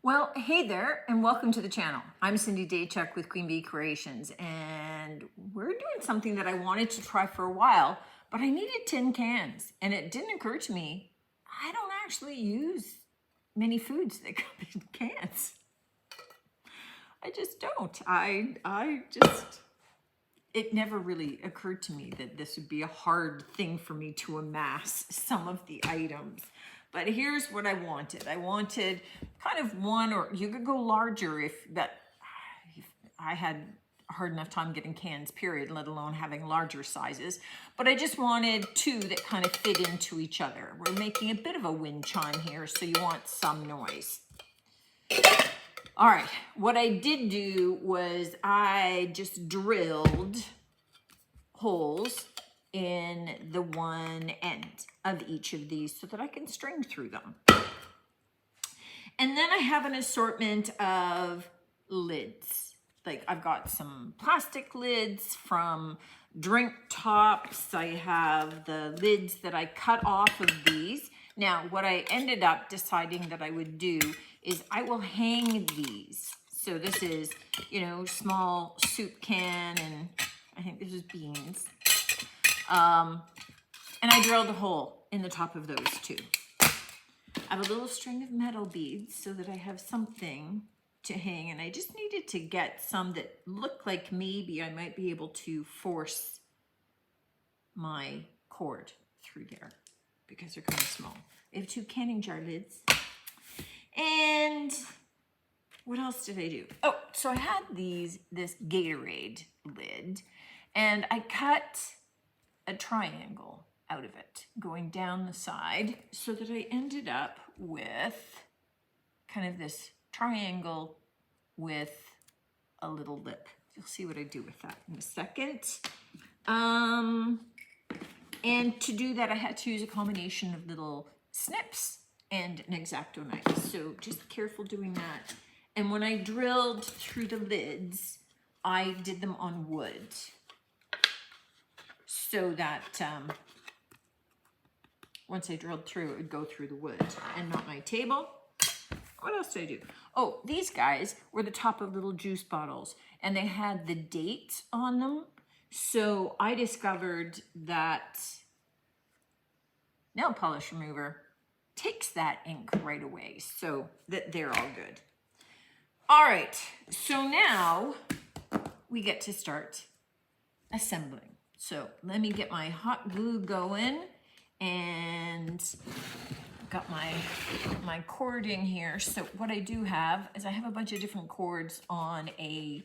Well, hey there, and welcome to the channel. I'm Cindy Daychuck with Queen Bee Creations, and we're doing something that I wanted to try for a while, but I needed tin cans, and it didn't occur to me, I don't actually use many foods that come in cans. I just don't. It never really occurred to me that this would be a hard thing for me to amass some of the items. But here's what I wanted. I wanted kind of one, or you could go larger if I had a hard enough time getting cans, period, let alone having larger sizes. But I just wanted two that kind of fit into each other. We're making a bit of a wind chime here, so you want some noise. All right, what I did do was I just drilled holes in the one end of each of these so that I can string through them. And then I have an assortment of lids. Like I've got some plastic lids from drink tops. I have the lids that I cut off of these. Now, what I ended up deciding that I would do is I will hang these. So this is, small soup can, and I think this is beans. And I drilled a hole in the top of those two. I have a little string of metal beads so that I have something to hang, and I just needed to get some that look like maybe I might be able to force my cord through there because they're kind of small. I have two canning jar lids. And what else did I do? Oh, so I had this Gatorade lid, and I cut a triangle out of it going down the side so that I ended up with kind of this triangle with a little lip. You'll see what I do with that in a second. And to do that, I had to use a combination of little snips and an X-Acto knife. So just careful doing that. And when I drilled through the lids, I did them on wood so that once I drilled through, it would go through the wood and not my table. What else did I do? Oh, these guys were the top of little juice bottles, and they had the dates on them. So I discovered that nail polish remover takes that ink right away, so that they're all good. All right, so now we get to start assembling. So let me get my hot glue going, and got my cord in here. So what I do have is I have a bunch of different cords on a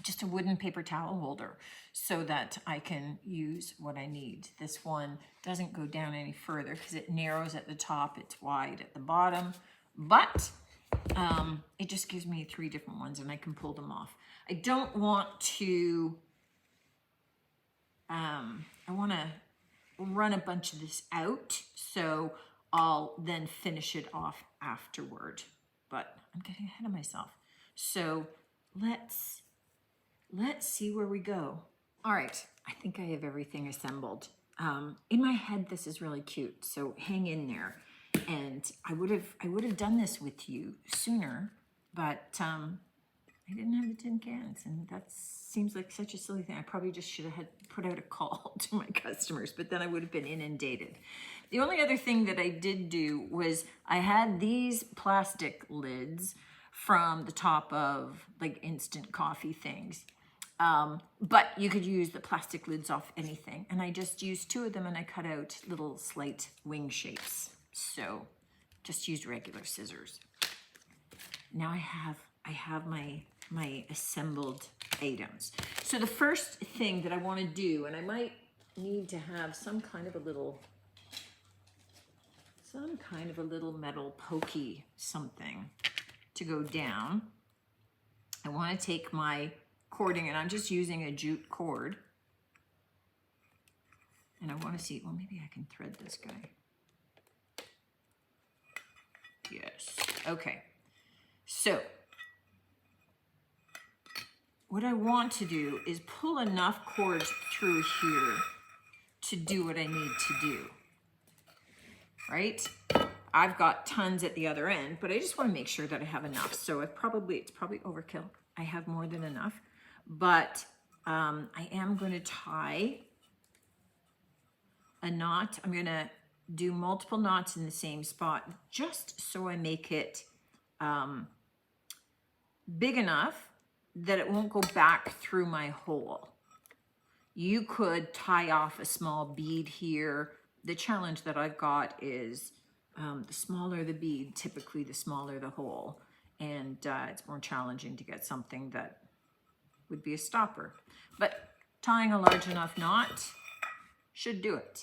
just a wooden paper towel holder so that I can use what I need. This one doesn't go down any further because it narrows at the top, it's wide at the bottom, but it just gives me 3 different ones and I can pull them off. I don't want to, I want to run a bunch of this out, so I'll then finish it off afterward, but I'm getting ahead of myself. So let's see where we go. All right, I think I have everything assembled. In my head, this is really cute, so hang in there. And I would have done this with you sooner, but I didn't have the tin cans, and that seems like such a silly thing. I probably just should have put out a call to my customers, but then I would have been inundated. The only other thing that I did do was I had these plastic lids from the top of like instant coffee things. But you could use the plastic lids off anything. And I just used 2 of them and I cut out little slight wing shapes. So just used regular scissors. Now I have my assembled items. So the first thing that I want to do, and I might need to have some kind of a little metal pokey something to go down. I want to take my cording, and I'm just using a jute cord. And I want to see, well, maybe I can thread this guy. Yes, okay. So what I want to do is pull enough cord through here to do what I need to do, right? I've got tons at the other end, but I just want to make sure that I have enough. So it's probably overkill. I have more than enough, but I am going to tie a knot. I'm going to do multiple knots in the same spot just so I make it big enough that it won't go back through my hole. You could tie off a small bead here. The challenge that I've got is the smaller the bead, typically the smaller the hole. And it's more challenging to get something that would be a stopper. But tying a large enough knot should do it.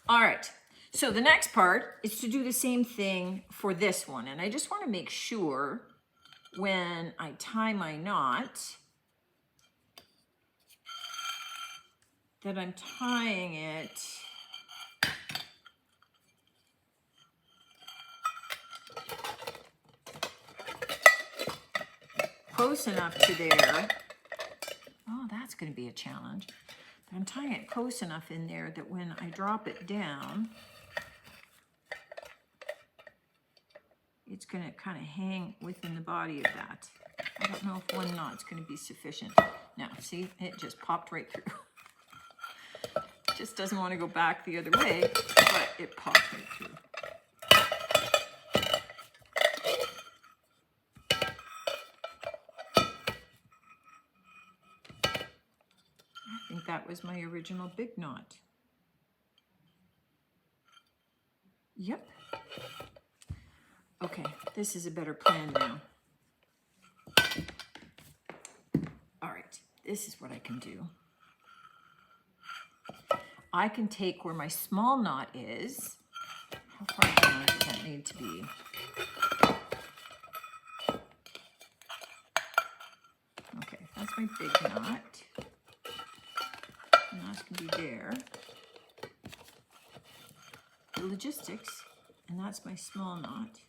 All right, so the next part is to do the same thing for this one. And I just want to make sure when I tie my knot that I'm tying it close enough to there. Oh, that's going to be a challenge. I'm tying it close enough in there that when I drop it down, it's going to kind of hang within the body of that. I don't know if one knot's going to be sufficient. Now, see, it just popped right through. It just doesn't want to go back the other way, but it popped right through. I think that was my original big knot. Yep. Okay, this is a better plan now. All right, this is what I can do. I can take where my small knot is. How far down does that need to be? Okay, that's my big knot. And that's going to be there. The logistics, and that's my small knot.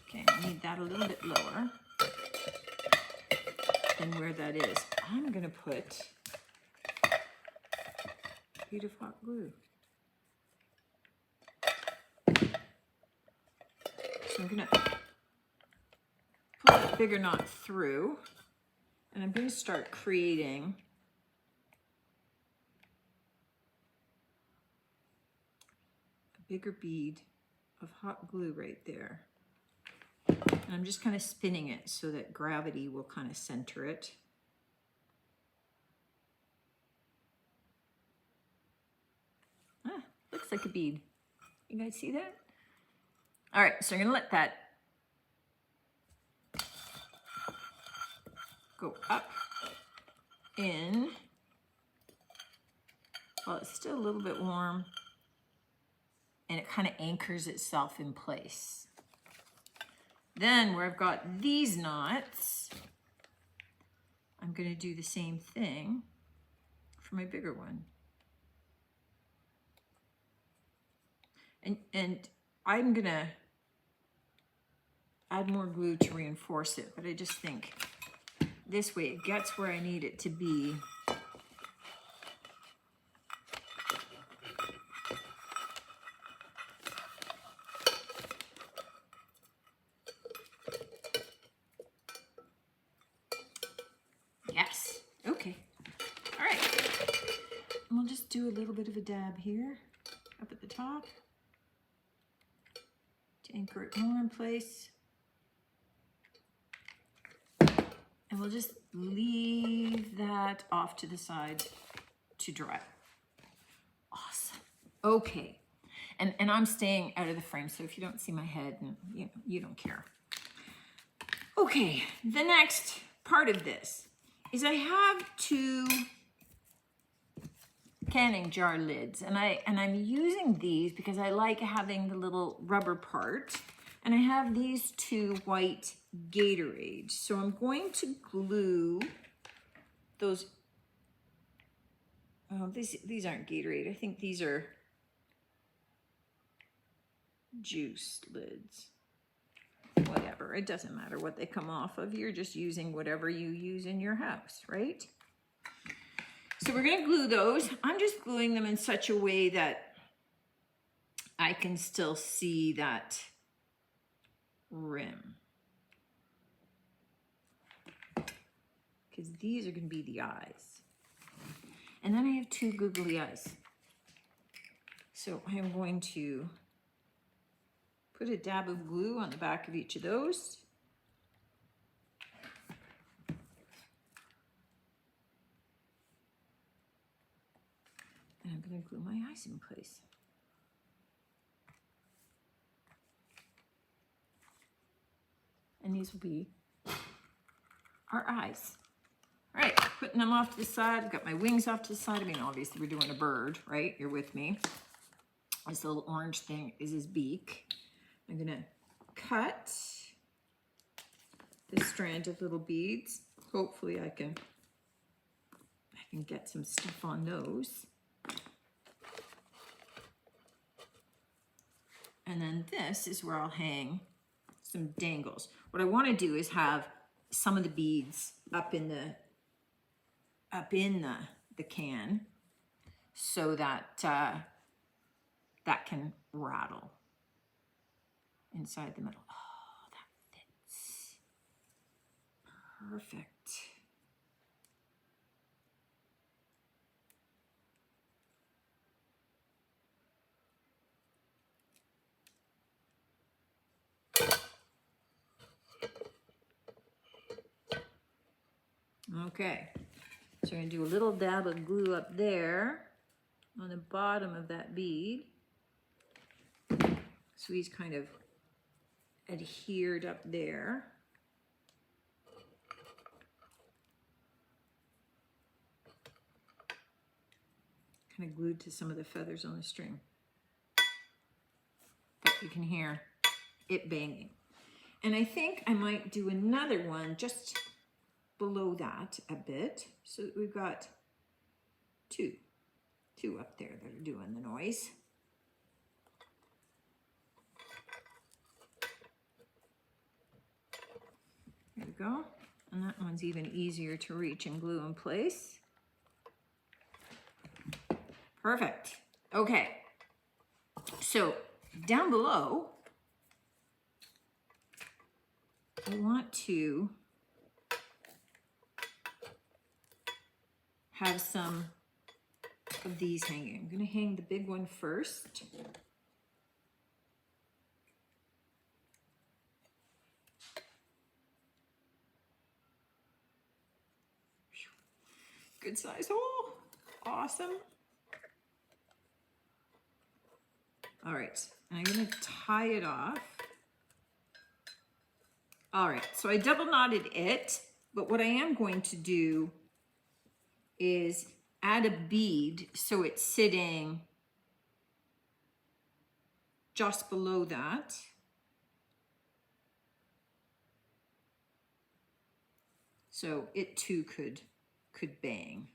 Okay, I need that a little bit lower than where that is. I'm going to put a bead of hot glue. So I'm going to put a bigger knot through, and I'm going to start creating a bigger bead of hot glue right there. And I'm just kind of spinning it so that gravity will kind of center it. Ah, looks like a bead. You guys see that? All right, so I'm going to let that go up, in. Well, it's still a little bit warm, and it kind of anchors itself in place. Then where I've got these knots, I'm going to do the same thing for my bigger one. And I'm going to add more glue to reinforce it, but I just think this way it gets where I need it to be. Yes, okay. All right. And we'll just do a little bit of a dab here up at the top to anchor it more in place. And we'll just leave that off to the side to dry. Awesome. Okay. And I'm staying out of the frame, so if you don't see my head, and you don't care. Okay, the next part of this is I have two canning jar lids, and I'm using these because I like having the little rubber part, and I have these two white Gatorades. So I'm going to glue those. Oh, these aren't Gatorade. I think these are juice lids. Whatever, it doesn't matter what they come off of. You're just using whatever you use in your house, right? So we're going to glue those. I'm just gluing them in such a way that I can still see that rim. Because these are going to be the eyes. And then I have two googly eyes. So I am going to put a dab of glue on the back of each of those. And I'm going to glue my eyes in place. And these will be our eyes. All right, putting them off to the side. I've got my wings off to the side. I mean, obviously we're doing a bird, right? You're with me. This little orange thing is his beak. I'm gonna cut this strand of little beads. Hopefully I can get some stuff on those. And then this is where I'll hang some dangles. What I want to do is have some of the beads up in the can so that that can rattle inside the middle. Oh, that fits perfect. Okay, so we're going to do a little dab of glue up there on the bottom of that bead. So he's kind of adhered up there. Kind of glued to some of the feathers on the string. But you can hear it banging. And I think I might do another one just below that a bit, so that we've got two up there that are doing the noise. There we go. And that one's even easier to reach and glue in place. Perfect. Okay. So down below, I want to have some of these hanging. I'm going to hang the big one first. Good size hole. Awesome. All right, and I'm going to tie it off. All right, so I double knotted it, but what I am going to do is add a bead so it's sitting just below that. So it too could bang.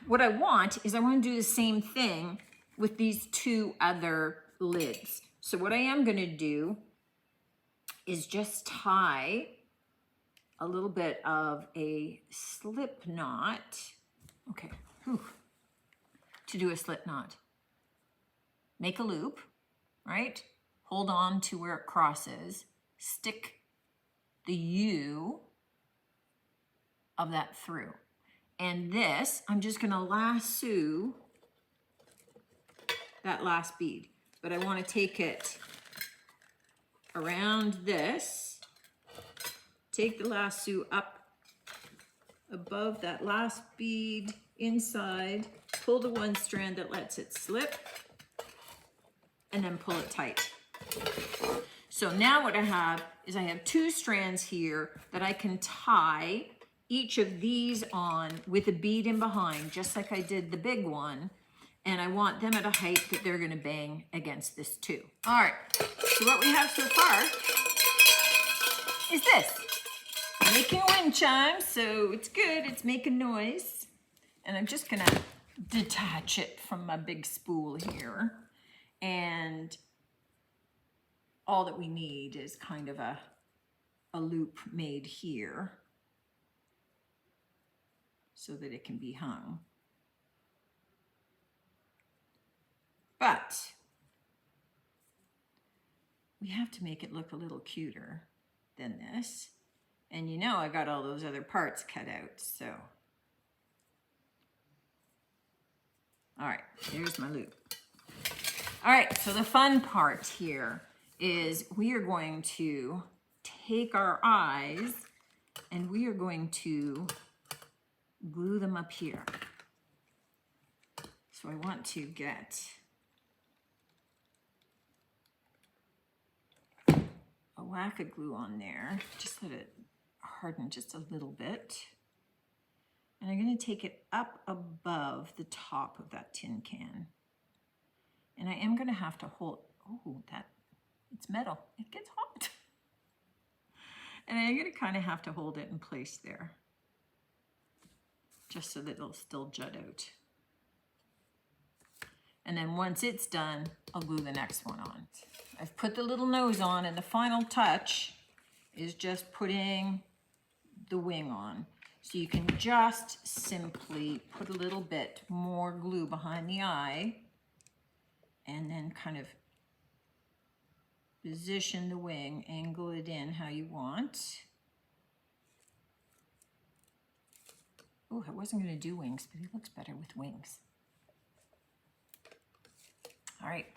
What I want is I want to do the same thing with these two other lids. So what I am going to do is just tie a little bit of a slip knot. Okay, to do a slip knot. Make a loop, right? Hold on to where it crosses. Stick the U of that through. And this, I'm just gonna lasso that last bead. But I wanna take it around this, take the lasso up above that last bead inside, pull the one strand that lets it slip, and then pull it tight. So now what I have is I have two strands here that I can tie each of these on with a bead in behind, just like I did the big one. And I want them at a height that they're gonna bang against this too. All right, so what we have so far is this. Making wind chimes, so it's good, it's making noise. And I'm just gonna detach it from my big spool here. And all that we need is kind of a loop made here so that it can be hung. But we have to make it look a little cuter than this. And you know I got all those other parts cut out, so. All right, here's my loop. All right, so the fun part here is we are going to take our eyes and we are going to glue them up here. So I want to get a whack of glue on there, just let it harden just a little bit. And I'm going to take it up above the top of that tin can. And I am going to have to hold, oh, it's metal, it gets hot. And I'm going to kind of have to hold it in place there, just so that it'll still jut out. And then once it's done, I'll glue the next one on. I've put the little nose on, and the final touch is just putting the wing on. So you can just simply put a little bit more glue behind the eye and then kind of position the wing, angle it in how you want. Oh, I wasn't going to do wings, but it looks better with wings. All right,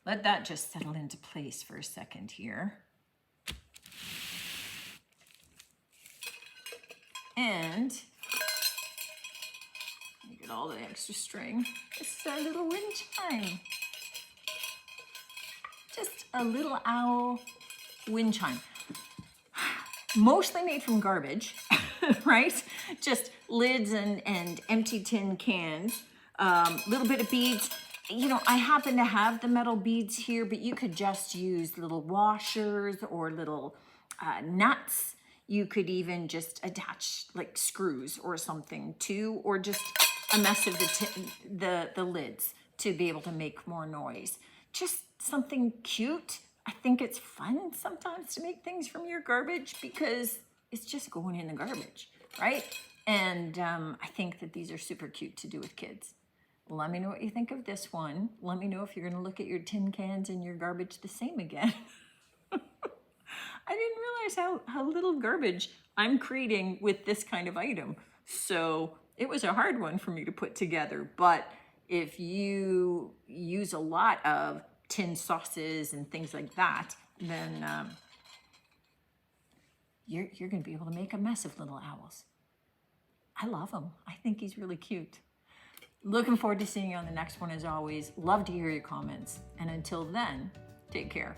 let that just settle into place for a second here. And you get all the extra string. This is our little wind chime. Just a little owl wind chime. Mostly made from garbage, right? Just lids and empty tin cans, little bit of beads. You know, I happen to have the metal beads here, but you could just use little washers or little nuts. You could even just attach like screws or something too, or just a mess of the lids to be able to make more noise. Just something cute. I think it's fun sometimes to make things from your garbage because it's just going in the garbage, right? And I think that these are super cute to do with kids. Let me know what you think of this one. Let me know if you're gonna look at your tin cans and your garbage the same again. I didn't realize how little garbage I'm creating with this kind of item. So it was a hard one for me to put together, but if you use a lot of tin sauces and things like that, then you're gonna be able to make a mess of little owls. I love him. I think he's really cute. Looking forward to seeing you on the next one as always. Love to hear your comments. And until then, take care.